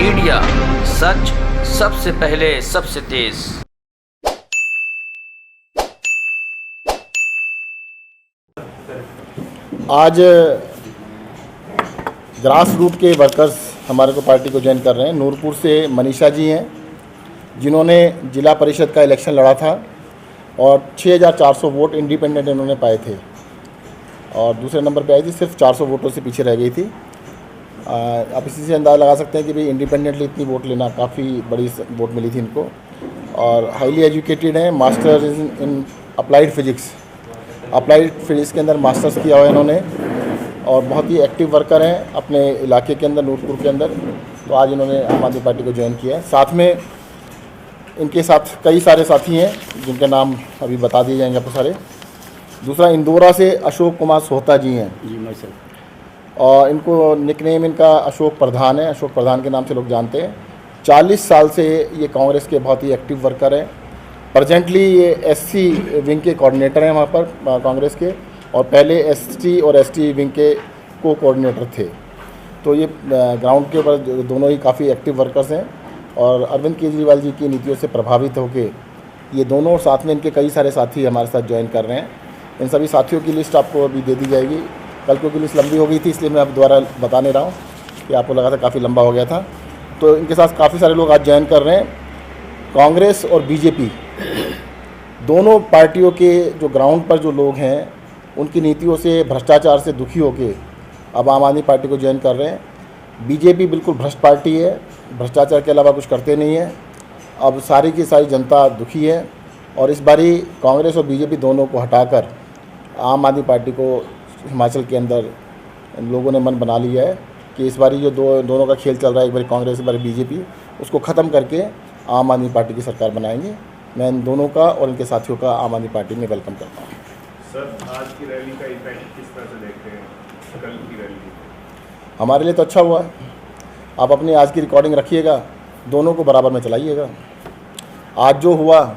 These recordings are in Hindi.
मीडिया, सच सबसे पहले सबसे तेज। आज ग्रास रूट के वर्कर्स हमारे को पार्टी को ज्वाइन कर रहे हैं। नूरपुर से मनीषा जी हैं, जिन्होंने जिला परिषद का इलेक्शन लड़ा था और 6400 वोट इंडिपेंडेंट इन्होंने पाए थे और दूसरे नंबर पे आई थी, सिर्फ 400 वोटों से पीछे रह गई थी। आप इसी से अंदाज़ा लगा सकते हैं कि भाई इंडिपेंडेंटली इतनी वोट लेना, काफ़ी बड़ी वोट मिली थी इनको। और हाईली एजुकेटेड हैं, मास्टर इन अप्लाइड फिजिक्स के अंदर मास्टर्स किया हुआ है इन्होंने और बहुत ही एक्टिव वर्कर हैं अपने इलाके के अंदर, नूरपुर के अंदर। तो आज इन्होंने आम आदमी पार्टी को ज्वाइन किया है। साथ में इनके साथ कई सारे साथी हैं जिनके नाम अभी बता दिए जाएंगे आपको सारे। दूसरा, इंदौरा से अशोक कुमार सोहता जी हैं जी मैं सर, और इनको निकनेम इनका अशोक प्रधान है, अशोक प्रधान के नाम से लोग जानते हैं। 40 साल से ये कांग्रेस के बहुत ही एक्टिव वर्कर हैं। प्रेजेंटली ये एससी विंग के कोऑर्डिनेटर हैं वहाँ पर कांग्रेस के, और पहले एसटी और एसटी विंग के को कोऑर्डिनेटर थे। तो ये ग्राउंड के ऊपर दोनों ही काफ़ी एक्टिव वर्कर्स हैं और अरविंद केजरीवाल जी की नीतियों से प्रभावित होकर ये दोनों, साथ में इनके कई सारे साथी हमारे साथ ज्वाइन कर रहे हैं। इन सभी साथियों की लिस्ट आपको अभी दे दी जाएगी। कल क्योंकि लिस्ट लंबी हो गई थी, इसलिए मैं अब दोबारा बता नहीं रहा हूँ कि आपको लगा था काफ़ी लंबा हो गया था। तो इनके साथ काफ़ी सारे लोग आज ज्वाइन कर रहे हैं। कांग्रेस और बीजेपी दोनों पार्टियों के जो ग्राउंड पर जो लोग हैं, उनकी नीतियों से, भ्रष्टाचार से दुखी होकर अब आम आदमी पार्टी को ज्वाइन कर रहे हैं। बीजेपी बिल्कुल भ्रष्ट पार्टी है, भ्रष्टाचार के अलावा कुछ करते नहीं है। अब सारी की सारी जनता दुखी है और इस बारी कांग्रेस और बीजेपी दोनों को हटाकर आम आदमी पार्टी को हिमाचल के अंदर लोगों ने मन बना लिया है कि इस बारी जो दोनों का खेल चल रहा है, एक बारी कांग्रेस, एक बारी बीजेपी, उसको ख़त्म करके आम आदमी पार्टी की सरकार बनाएंगे। मैं इन दोनों का और इनके साथियों का आम आदमी पार्टी में वेलकम करता हूँ। सर, आज की रैली का इफेक्ट किस तरह से देखते हैं? कल की रैली हमारे लिए तो अच्छा हुआ है। आप अपनी आज की रिकॉर्डिंग रखिएगा, दोनों को बराबर में चलाइएगा। आज जो हुआ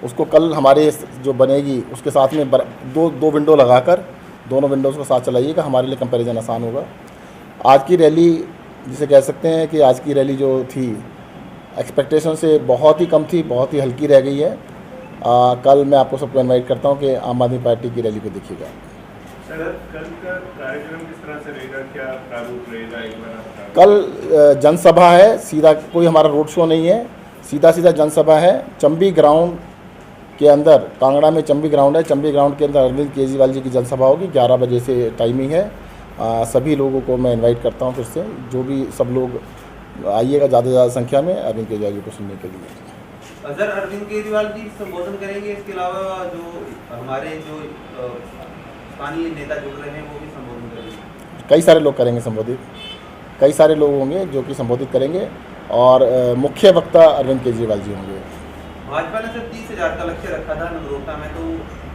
उसको कल हमारे जो बनेगी उसके साथ में दो विंडो लगाकर दोनों विंडोज़ को साथ चलाइएगा। हमारे लिए कंपैरिजन आसान होगा। आज की रैली, जिसे कह सकते हैं कि आज की रैली जो थी एक्सपेक्टेशन से बहुत ही कम थी, बहुत ही हल्की रह गई है। कल मैं आपको सबको इनवाइट करता हूं कि आम आदमी पार्टी की रैली को देखिएगा। सर, कल का कार्यक्रम किस तरह से रहेगा? क्या प्रारूप रहेगा? एक बार आप बता। कल जनसभा है, सीधा कोई हमारा रोड शो नहीं है, सीधा जनसभा है। चंबी ग्राउंड के अंदर, कांगड़ा में चंबी ग्राउंड है, चंबी ग्राउंड के अंदर अरविंद केजरीवाल जी की जनसभा होगी। 11 बजे से टाइमिंग है। सभी लोगों को मैं इनवाइट करता हूं फिर से, जो भी सब लोग आइएगा ज़्यादा से ज़्यादा संख्या में अरविंद केजरीवाल जी को सुनने के लिए। सर, अरविंद केजरीवाल जी संबोधन करेंगे, इसके अलावा जो हमारे जो स्थानीय नेता जुड़ रहे हैं वो भी संबोधन करेंगे? कई सारे लोग करेंगे संबोधित, कई सारे लोग होंगे जो कि संबोधित करेंगे और मुख्य वक्ता अरविंद केजरीवाल जी होंगे। भाजपा ने सर 30,000 का लक्ष्य रखा था नगरोटा में, तो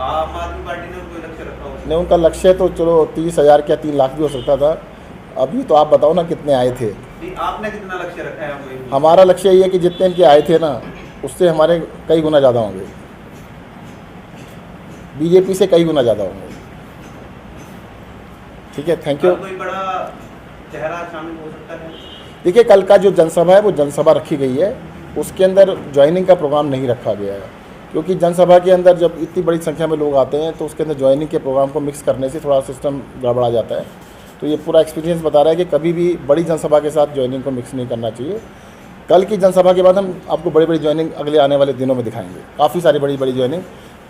आम आदमी पार्टी ने कोई लक्ष्य रखा हो? नहीं, उनका लक्ष्य तो चलो 30,000 क्या 3 लाख भी हो सकता था। अभी तो आप बताओ ना कितने आए थे। आपने कितना लक्ष्य रखा है? हमारा लक्ष्य ये है कि जितने इनके आए थे ना, उससे हमारे कई गुना ज़्यादा होंगे, बीजेपी से कई गुना ज़्यादा होंगे। ठीक है, थैंक यू। कोई बड़ा चेहरा शामिल हो सकता है? देखिए, कल का जो जनसभा है वो जनसभा रखी गई है, उसके अंदर ज्वाइनिंग का प्रोग्राम नहीं रखा गया है, क्योंकि जनसभा के अंदर जब इतनी बड़ी संख्या में लोग आते हैं तो उसके अंदर ज्वाइनिंग के प्रोग्राम को मिक्स करने से थोड़ा सिस्टम गड़बड़ा जाता है। तो ये पूरा एक्सपीरियंस बता रहा है कि कभी भी बड़ी जनसभा के साथ ज्वाइनिंग को मिक्स नहीं करना चाहिए। कल की जनसभा के बाद हम आपको बड़ी बड़ी ज्वाइनिंग अगले आने वाले दिनों में दिखाएंगे। काफ़ी सारी बड़ी बड़ी ज्वाइनिंग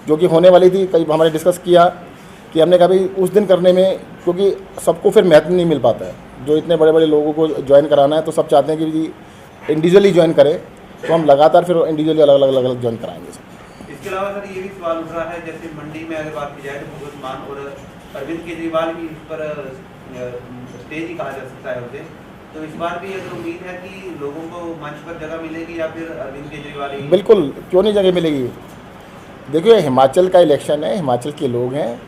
जो कि होने वाली थी, कई हमारे डिस्कस किया कि हमने कहा भाई उस दिन करने में, क्योंकि सबको फिर महत्व नहीं मिल पाता है। जो इतने बड़े बड़े लोगों को ज्वाइन कराना है तो सब चाहते हैं कि इंडिविजुअली ज्वाइन करें, तो हम लगातार फिर इंडिविजुअली अलग अलग ज्वाइन कराएंगे। इसके अलावा सर ये भी सवाल उठ रहा है, जैसे मंडी में अगर बात की जाए तो भगवंत मान और अरविंद केजरीवाल भी इस पर स्टेज ही कहा जा सकता है उसे, तो इस बार भी अगर उम्मीद है कि लोगों को मंच पर जगह मिलेगी या फिर अरविंद केजरीवाल ही? बिल्कुल, क्यों नहीं जगह मिलेगी। देखिए, हिमाचल का इलेक्शन है, हिमाचल के लोग हैं,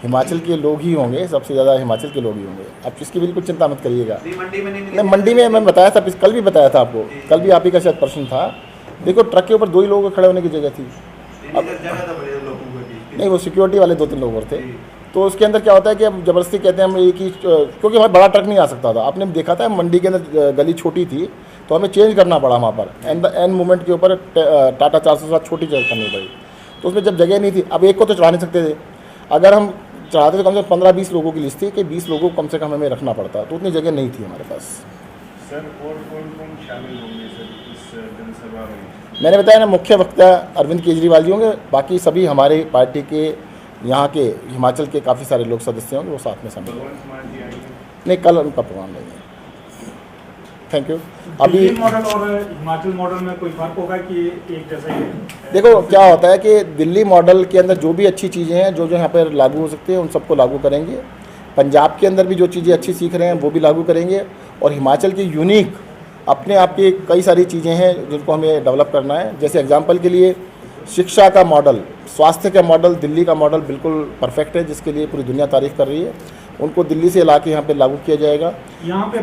हिमाचल के लोग ही होंगे, सबसे ज़्यादा हिमाचल के लोग ही होंगे। आप इसकी बिल्कुल चिंता मत करिएगा। मंडी में नहीं, मंडी में मैं बताया था, कल भी बताया था आपको, कल भी आप ही का शायद प्रश्न था। देखो, ट्रक के ऊपर 2 ही लोगों को खड़े होने की जगह थी। अब जगह तो बड़े लोगों को नहीं, वो सिक्योरिटी वाले 2-3 लोग और थे। तो उसके अंदर क्या होता है कि अब ज़बरदस्ती कहते हैं हम एक ही, क्योंकि हमारा बड़ा ट्रक नहीं आ सकता था। आपने देखा था मंडी के अंदर गली छोटी थी, तो तो हमें चेंज करना पड़ा वहाँ पर, एन मूवमेंट के ऊपर टाटा 407 छोटी जगह करनी पड़ी। तो उसमें जब जगह नहीं थी, अब एक को तो चढ़ा नहीं सकते थे, अगर हम चढ़ाते तो कम से कम 15-20 लोगों की लिस्ट थी कि 20 लोगों को कम से कम हमें रखना पड़ता, तो उतनी जगह नहीं थी हमारे पास। सर और कौन शामिल होंगे सर इस जनसभा में? मैंने बताया ना, मुख्य वक्ता अरविंद केजरीवाल जी होंगे, बाकी सभी हमारे पार्टी के यहाँ के हिमाचल के काफ़ी सारे लोग सदस्य होंगे, वो साथ में शामिल होंगे। भगवंत मान जी आएंगे? नहीं, कल उनका प्रोग्राम नहीं है। Thank you. अभी दिल्ली मॉडल और हिमाचल मॉडल में कोई फर्क होगा कि एक जैसा ही है? देखो क्या होता है कि दिल्ली मॉडल के अंदर जो भी अच्छी चीज़ें हैं, जो यहाँ पर लागू हो सकती है, उन सबको लागू करेंगे। पंजाब के अंदर भी जो चीज़ें अच्छी सीख रहे हैं वो भी लागू करेंगे, और हिमाचल की यूनिक अपने आप की कई सारी चीज़ें हैं जिनको हमें डेवलप करना है। जैसे एग्जांपल के लिए शिक्षा का मॉडल, स्वास्थ्य का मॉडल, दिल्ली का मॉडल बिल्कुल परफेक्ट है, जिसके लिए पूरी दुनिया तारीफ़ कर रही है। उनको दिल्ली से ला के यहाँ पे लागू किया जाएगा। यहाँ पे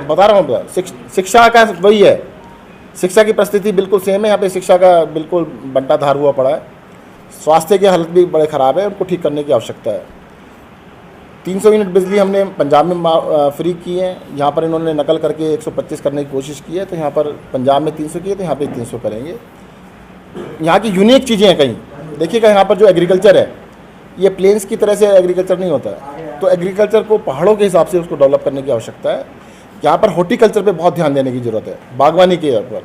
बता रहा हूँ, शिक्षा का वही है, शिक्षा की परिस्थिति बिल्कुल सेम है। यहाँ पे शिक्षा का बिल्कुल बंटाधार हुआ पड़ा है। स्वास्थ्य की हालत भी बड़े ख़राब है, उनको ठीक करने की आवश्यकता है। 300 यूनिट बिजली हमने पंजाब में फ्री की है, यहाँ पर इन्होंने नकल करके 125 करने की कोशिश की है, तो यहाँ पर पंजाब में 300 की है, तो यहाँ पे 300 करेंगे। यहाँ की यूनिक चीज़ें हैं कहीं, देखिएगा यहाँ पर जो एग्रीकल्चर है, ये प्लेन्स की तरह से एग्रीकल्चर नहीं होता है, तो एग्रीकल्चर को पहाड़ों के हिसाब से उसको डेवलप करने की आवश्यकता है। यहाँ पर हॉर्टिकल्चर पे बहुत ध्यान देने की ज़रूरत है, बागवानी के ऊपर।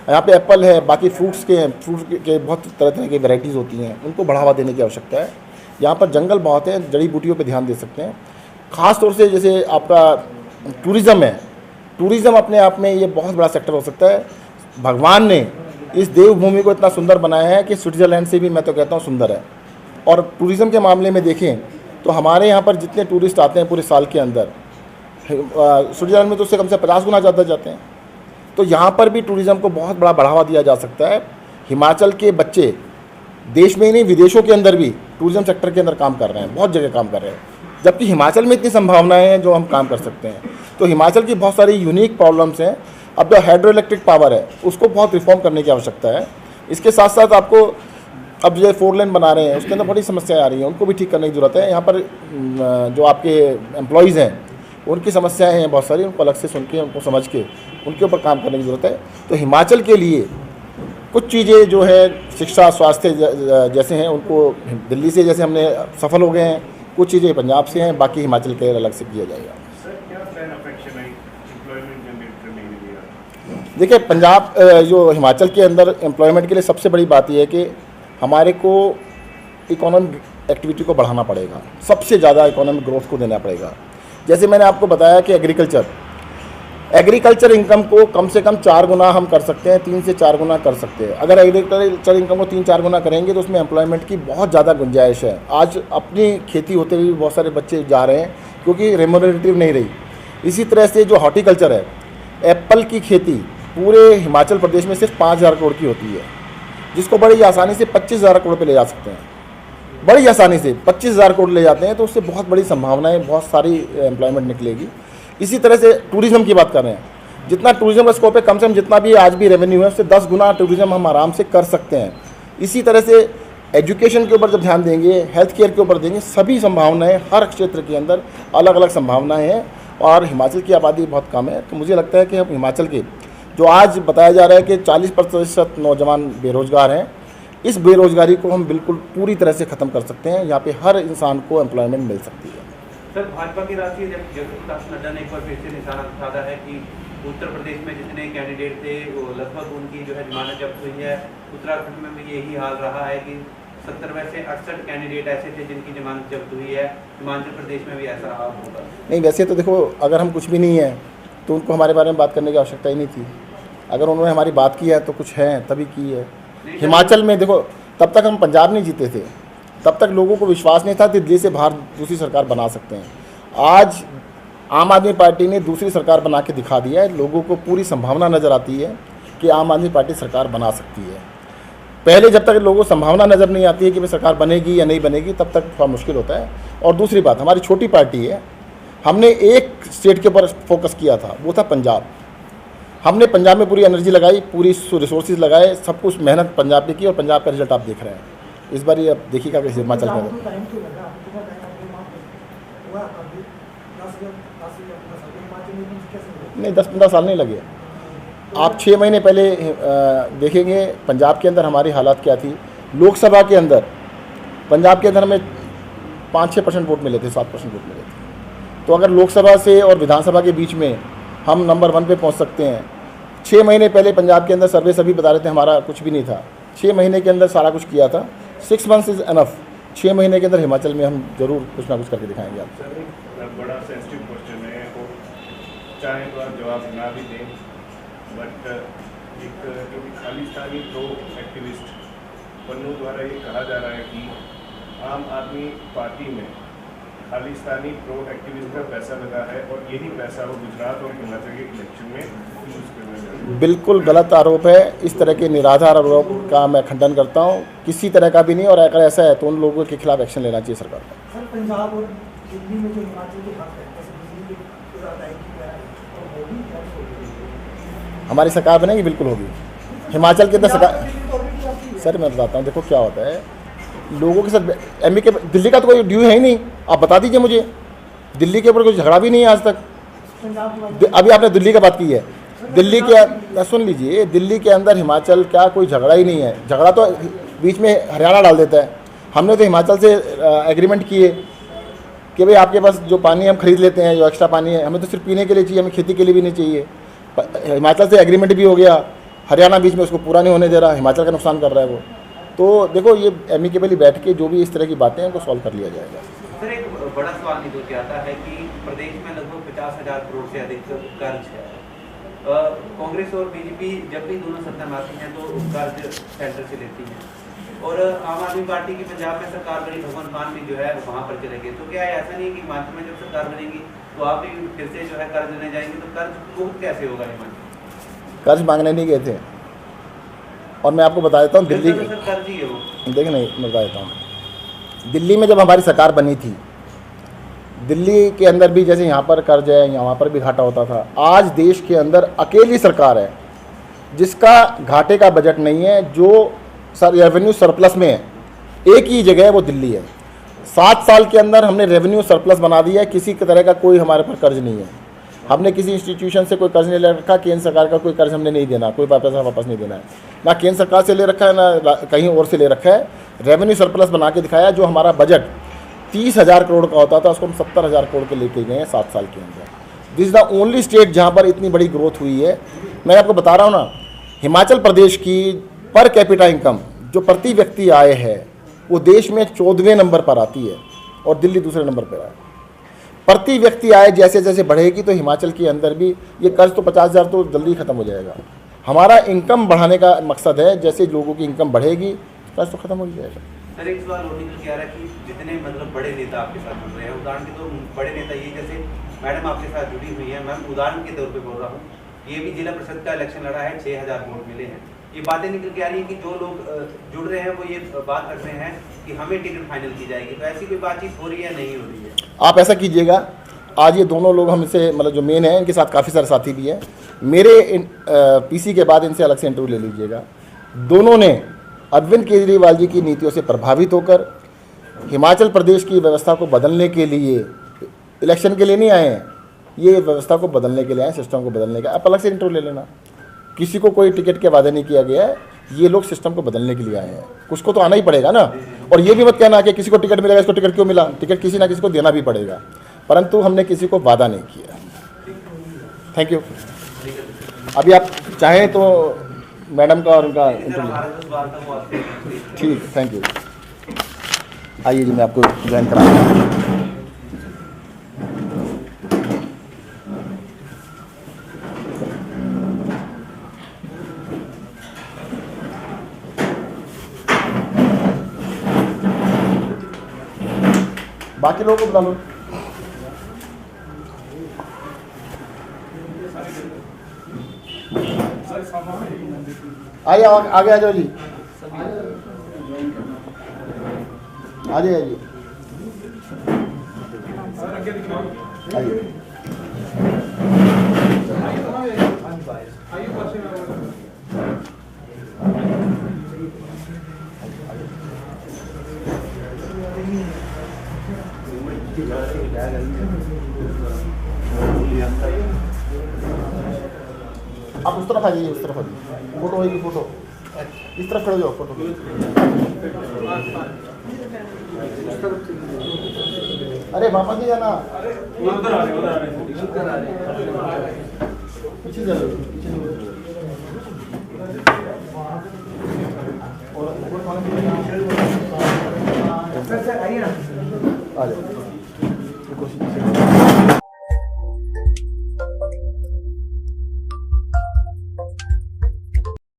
यहाँ पे एप्पल है, बाकी फ्रूट्स के बहुत तरह तरह की वैरायटीज़ होती हैं, उनको बढ़ावा देने की आवश्यकता है। यहाँ पर जंगल बहुत हैं, जड़ी बूटियों पे ध्यान दे सकते हैं। ख़ास तौर से जैसे आपका टूरिज़्म है, टूरिज़्म अपने आप में ये बहुत बड़ा सेक्टर हो सकता है। भगवान ने इस देवभूमि को इतना सुंदर बनाया है कि स्विट्ज़रलैंड से भी मैं तो कहता हूँ सुंदर है। और टूरिज़्म के मामले में देखें तो हमारे यहाँ पर जितने टूरिस्ट आते हैं पूरे साल के अंदर, स्विट्ज़रलैंड में तो उससे कम से 50 गुना ज़्यादा जाते हैं। तो यहाँ पर भी टूरिज़्म को बहुत बड़ा बढ़ावा दिया जा सकता है। हिमाचल के बच्चे देश में ही नहीं, विदेशों के अंदर भी टूरिज़्म सेक्टर के अंदर काम कर रहे हैं, बहुत जगह काम कर रहे हैं, जबकि हिमाचल में इतनी संभावनाएं हैं जो हम काम कर सकते हैं। तो हिमाचल की बहुत सारी यूनिक प्रॉब्लम्स हैं। अब जो हाइड्रो इलेक्ट्रिक पावर है उसको बहुत रिफॉर्म करने की आवश्यकता है। इसके साथ साथ आपको अब जो 4 लेन बना रहे हैं उसके अंदर बड़ी समस्याएं आ रही हैं, उनको भी ठीक करने की ज़रूरत है। यहाँ पर जो आपके एम्प्लॉयज़ हैं उनकी समस्याएं हैं बहुत सारी, उनको अलग से सुन के, उनको समझ के उनके ऊपर काम करने की ज़रूरत है। तो हिमाचल के लिए कुछ चीज़ें जो है शिक्षा, स्वास्थ्य जैसे हैं, उनको दिल्ली से जैसे हमने सफल हो गए हैं, कुछ चीज़ें पंजाब से हैं, बाकी हिमाचल के अलग से किया जाएगा। सर क्या प्लान ऑफ एक्शन है एम्प्लॉयमेंट जनरेट करने के लिए? देखिए, पंजाब जो हिमाचल के अंदर एम्प्लॉयमेंट के लिए सबसे बड़ी बात यह है कि हमारे को इकोनॉमिक एक्टिविटी को बढ़ाना पड़ेगा, सबसे ज़्यादा इकोनॉमिक ग्रोथ को देना पड़ेगा। जैसे मैंने आपको बताया कि एग्रीकल्चर इनकम को कम से कम 4 गुना हम कर सकते हैं, 3 से 4 गुना कर सकते हैं। अगर एग्रीकल्चर इनकम को 3-4 गुना करेंगे तो उसमें एम्प्लॉयमेंट की बहुत ज़्यादा गुंजाइश है। आज अपनी खेती होते हुए भी बहुत सारे बच्चे जा रहे हैं क्योंकि रेमोनेटिव नहीं रही। इसी तरह से जो हॉर्टिकल्चर है, एप्पल की खेती पूरे हिमाचल प्रदेश में सिर्फ 5,000 करोड़ की होती है, जिसको बड़ी आसानी से 25,000 करोड़ पे ले जा सकते हैं। बड़ी आसानी से 25,000 करोड़ ले जाते हैं, तो उससे बहुत बड़ी संभावनाएं, बहुत सारी एम्प्लॉयमेंट निकलेगी। इसी तरह से टूरिज़्म की बात कर रहे हैं, जितना टूरिज़्म का स्कोप है, कम से कम जितना भी आज भी रेवेन्यू है उससे 10 गुना टूरिज़्म हम आराम से कर सकते हैं। इसी तरह से एजुकेशन के ऊपर जब ध्यान देंगे, हेल्थ केयर के ऊपर देंगे, सभी संभावनाएं हर क्षेत्र के अंदर अलग अलग संभावनाएं हैं। और हिमाचल की आबादी बहुत कम है, तो मुझे लगता है कि हम हिमाचल के जो आज बताया जा रहा है कि 40% नौजवान बेरोज़गार हैं, इस बेरोज़गारी को हम बिल्कुल पूरी तरह से ख़त्म कर सकते हैं। यहाँ पे हर इंसान को एम्प्लॉयमेंट मिल सकती है। सर, भाजपा के राष्ट्रीय अध्यक्ष जगत प्रकाश नड्डा ने एक बार फिर से निशाना साधा है कि उत्तर प्रदेश में जितने कैंडिडेट थे वो लगभग उनकी जो है जमानत जब्त हुई है। उत्तराखंड में भी यही हाल रहा है कि 70 में से 68 कैंडिडेट ऐसे थे जिनकी जमानत जब्त हुई है। हिमाचल प्रदेश में भी ऐसा हाल होगा? नहीं, वैसे तो देखो, अगर हम कुछ भी नहीं है तो उनको हमारे बारे में बात करने की आवश्यकता ही नहीं थी। अगर उन्होंने हमारी बात की है तो कुछ है, तभी की है। हिमाचल में देखो, तब तक हम पंजाब नहीं जीते थे, तब तक लोगों को विश्वास नहीं था कि दिल्ली से बाहर दूसरी सरकार बना सकते हैं। आज आम आदमी पार्टी ने दूसरी सरकार बना के दिखा दिया है। लोगों को पूरी संभावना नज़र आती है कि आम आदमी पार्टी सरकार बना सकती है। पहले जब तक लोगों को संभावना नज़र नहीं आती है कि भाई सरकार बनेगी या नहीं बनेगी, तब तक थोड़ा मुश्किल होता है। और दूसरी बात, हमारी छोटी पार्टी है, हमने एक स्टेट के ऊपर फोकस किया था, वो था पंजाब। हमने पंजाब में पूरी एनर्जी लगाई, पूरी रिसोर्सेज लगाए, सब कुछ मेहनत पंजाब पे की, और पंजाब का रिजल्ट आप देख रहे हैं। इस बार ये अब देखिएगा कि हिमाचल में नहीं 10-15 साल नहीं लगे। आप 6 महीने पहले देखेंगे पंजाब के अंदर हमारी हालात क्या थी। लोकसभा के अंदर पंजाब के अंदर हमें 5-6% वोट मिले थे, 7% वोट मिले थे। तो अगर लोकसभा से और विधानसभा के बीच में हम नंबर 1 पे पहुंच सकते हैं। 6 महीने पहले पंजाब के अंदर सर्वे सभी बता रहे थे हमारा कुछ भी नहीं था। 6 महीने के अंदर सारा कुछ किया था। 6 मंथ्स इज़ एनफ। 6 महीने के अंदर हिमाचल में हम जरूर कुछ ना कुछ करके दिखाएंगे आपको। सर एक बड़ा सेंसिटिव क्वेश्चन है, वो चाहे तो आप जवाब ना भी दें, बट एक जो खालिस्तानी प्रो एक्टिविस्ट पन्नू द्वारा ये कहा जा रहा है कि आम आदमी पार्टी में खालिस्तानी प्रो एक्टिविस्ट का पैसा लगा है और यही पैसा वो गुजरात और हिमाचल के इलेक्शन में यूज़ करना। बिल्कुल गलत आरोप है। इस तरह के निराधार आरोप का मैं खंडन करता हूँ। किसी तरह का भी नहीं, और अगर ऐसा है तो उन लोगों के खिलाफ एक्शन लेना चाहिए सरकार को। सर पंजाब और दिल्ली में जो हिमाचल के हक है, जैसे बिजली की अदायगी है, तो वो भी क्या होगी? हमारी सरकार बनेगी, बिल्कुल होगी। हिमाचल के अंदर सरकार, सर मैं बताता हूँ, देखो क्या होता है लोगों के साथ एमपी के, दिल्ली का तो कोई ड्यू है ही नहीं। आप बता दीजिए मुझे, दिल्ली के ऊपर कोई झगड़ा भी नहीं है आज तक। अभी आपने दिल्ली का बात की है, दिल्ली के, सुन लीजिए, दिल्ली के अंदर हिमाचल का कोई झगड़ा ही नहीं है। झगड़ा तो बीच में हरियाणा डाल देता है। हमने तो हिमाचल से एग्रीमेंट किए कि भाई आपके पास जो पानी हम खरीद लेते हैं, जो एक्स्ट्रा पानी है, हमें तो सिर्फ पीने के लिए चाहिए, हमें खेती के लिए भी नहीं चाहिए। हिमाचल से एग्रीमेंट भी हो गया, हरियाणा बीच में उसको पूरा नहीं होने दे रहा, हिमाचल का नुकसान कर रहा है वो। तो देखो ये एमिकेबली बैठ के जो भी इस तरह की बातें हैं उनको सॉल्व कर लिया जाएगा। सर एक बड़ा सवाल निकल के आता है कि प्रदेश में लगभग 50,000 करोड़ से अधिक कर्ज है। कांग्रेस और बीजेपी जब भी दोनों सत्ता में आती हैं तो कर्ज सेंटर से लेती हैं, और आम आदमी पार्टी की पंजाब में सरकार बनी, भगवंत मान भी जो है वहाँ पर चले गए। तो क्या ऐसा नहीं है कि हिमाचल में जब सरकार बनेगी तो आप भी फिर से जो है कर्ज लेने जाएंगे, तो कर्ज मुक्त कैसे होगा हिमाचल? कर्ज मांगने नहीं गए थे। और मैं आपको बता देता हूँ दिल्ली, कर्ज ही है वो। देख नहीं, मैं बता देता हूँ, दिल्ली में जब हमारी सरकार बनी थी, दिल्ली के अंदर भी जैसे यहाँ पर कर्ज है, यहाँ पर भी घाटा होता था। आज देश के अंदर अकेली सरकार है जिसका घाटे का बजट नहीं है, जो रेवेन्यू सरप्लस में है। एक ही जगह है, वो दिल्ली है। 7 साल के अंदर हमने रेवेन्यू सरप्लस बना दिया है। किसी तरह का कोई हमारे पर कर्ज नहीं है। हमने किसी इंस्टीट्यूशन से कोई कर्ज नहीं ले रखा। केंद्र सरकार का कोई कर्ज हमने नहीं देना, कोई पैसा वापस नहीं देना है। ना केंद्र सरकार से ले रखा है, ना कहीं और से ले रखा है। रेवेन्यू सरप्लस बना के दिखाया। जो हमारा बजट 30,000 करोड़ का होता था उसको हम 70,000 करोड़ के लेके गए हैं 7 साल के अंदर। This is the only state जहाँ पर इतनी बड़ी ग्रोथ हुई है। मैं आपको बता रहा हूँ ना, हिमाचल प्रदेश की पर कैपिटा इनकम जो प्रति व्यक्ति आय है वो देश में 14वें नंबर पर आती है और दिल्ली दूसरे नंबर पर है। प्रति व्यक्ति आय जैसे जैसे बढ़ेगी तो हिमाचल के अंदर भी ये कर्ज तो 50,000 तो जल्दी ख़त्म हो जाएगा। हमारा इनकम बढ़ाने का मकसद है, जैसे लोगों की इनकम बढ़ेगी कर्ज तो ख़त्म हो जाएगा। सर एक सवाल और निकल के आ रहा है कि जितने मतलब बड़े नेता आपके साथ जुड़ रहे हैं, उदाहरण के तो बड़े नेता ये जैसे मैडम आपके साथ जुड़ी हुई है, मैं उदाहरण के तौर पे बोल रहा हूँ, ये भी जिला परिषद का इलेक्शन लड़ा है, 6,000 वोट मिले हैं। ये बातें निकल के आ रही है कि जो लोग जुड़ रहे हैं वो ये बात कर रहे हैं कि हमें टिकट फाइनल की जाएगी। तो ऐसी कोई बातचीत हो रही है, नहीं हो रही है? आप ऐसा कीजिएगा, आज ये दोनों लोग हमसे मतलब जो मेन है, इनके साथ काफ़ी सारे साथी भी हैं। मेरे पीसी के बाद इनसे अलग से इंटरव्यू ले लीजिएगा। दोनों ने अरविंद केजरीवाल जी की नीतियों से प्रभावित होकर हिमाचल प्रदेश की व्यवस्था को बदलने के लिए, इलेक्शन के लिए नहीं आए हैं, ये व्यवस्था को बदलने के लिए आए, सिस्टम को बदलने के। आप अलग से इंटरव्यू ले लेना। किसी को कोई टिकट के वादे नहीं किया गया है। ये लोग सिस्टम को बदलने के लिए आए हैं। कुछ को तो आना ही पड़ेगा ना। और ये भी मत कहना कि किसी को टिकट मिलेगा, इसको टिकट क्यों मिला। टिकट किसी ना किसी को देना भी पड़ेगा, परंतु हमने किसी को वादा नहीं किया। Thank you. अभी आप चाहें तो मैडम का और उनका इंटरव्यू। ठीक, थैंक यू। आइए जी, मैं आपको ज्वाइन कराऊंगा। बाकी लोगों को बुला लो। आइए, आगे आ जाओ जी, आ जाइए जी, आइए। बैग आई है। आप उस तरफ आ जाइए, उस तरफ आ जाइए, फोटो होगी फोटो, इस तरफ खड़े हो जाओ फोटो। अरे वापस नहीं जाना, उधर आ रहे पीछे जा पीछे और सर आइए ना। आ जाओ।